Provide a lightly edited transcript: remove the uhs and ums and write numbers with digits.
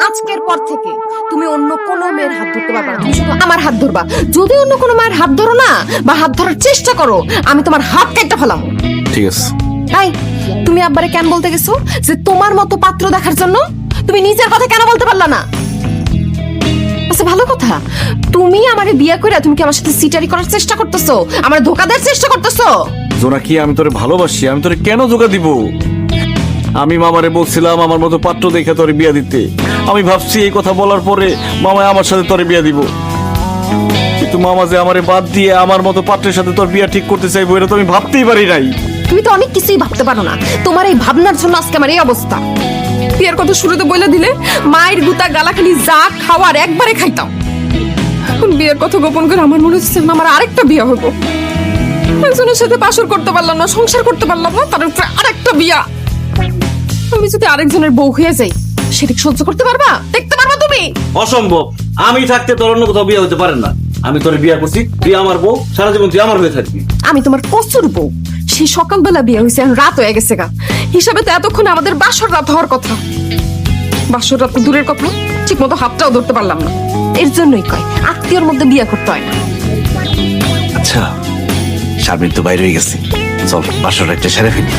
আজকের পর থেকে তুমি অন্য কোনো মেয়ের হাত ধরতে পারবে না, তুমি শুধু আমার হাত ধরবা। যদি অন্য কোনো মায়ের হাত ধরো না বা হাত ধরার চেষ্টা করো, আমি তোমার হাত কেটে ফেলাম। ঠিক আছে। তাই তুমি আব্বারে কেন বলতে গেছো যে তোমার মতো পাত্র দেখার জন্য? তুমি নিজের কথা কেন বলতে পারলা না? আচ্ছা ভালো কথা, তুমি আমারে বিয়ে করে তুমি কি আমার সাথে সিটারি করার চেষ্টা করতেছো, আমার ধোকা দেওয়ার চেষ্টা করতেছো? জোনাকি, আমি তোরে ভালোবাসি, আমি তোরে কেন ধোকা দিব? আমি মামারে বলছিলাম আমার মতো পাত্র দেখে তোরে বিয়া দিতে। আমি ভাবছি এই কথা বলার পরে মামা আমার সাথে তোরে বিয়া দিব, কিন্তু মামা যে আমারে বাদ দিয়ে আমার মতো পাত্রের সাথে তোর বিয়া ঠিক করতে চাইবো এটা তো আমি ভাবতেই পারি নাই। তুমি তো অনেক কিছুই ভাবতে পারো না, তোমার এই ভাবনার জন্য আজকে আমার এই অবস্থা। বিয়ের কথা শুরুতে বলে দিলে মায়ের গুতা গালাখালি যা খাওয়ার একবারে খাইতাম। এখন বিয়ের কথা গোপন করে আমার মনে হচ্ছে আমার আরেকটা বিয়ে হবো। একজনের সাথে বাসর করতে পারলাম না, সংসার করতে পারলাম না, তার উপরে আরেকটা বিয়া। আমি যদি আরেকজনের বউ হয়ে যাই সেটা সহ্য করতে পারবা? দেখতে পারবা তুমি? অসম্ভব। আমি থাকতে তোর অন্য কোথাও বিয়ে হতে পারে না। আমি তোর বিয়ে করছি, তুই আমার বউ, সারা জীবন তুই আমার হয়ে থাকবি। আমি তোমার কচুর বউ। সেই সকালবেলা বিয়ে হয়েছে, এখন রাত হয়ে গেছে গা। হিসাবে তো এতক্ষণে আমাদের বাসর রাত হওয়ার কথা। বাসর রাত তো দূরের কথা, ঠিক মতো হাতটাও ধরতে পারলাম না। এর জন্যই কয় আত্মীয়র মধ্যে বিয়ে করতে হয় না। আচ্ছা, শারমিন তো বাইরে হয়ে গেছে, চল বাসর একটা সেরে ফেলি।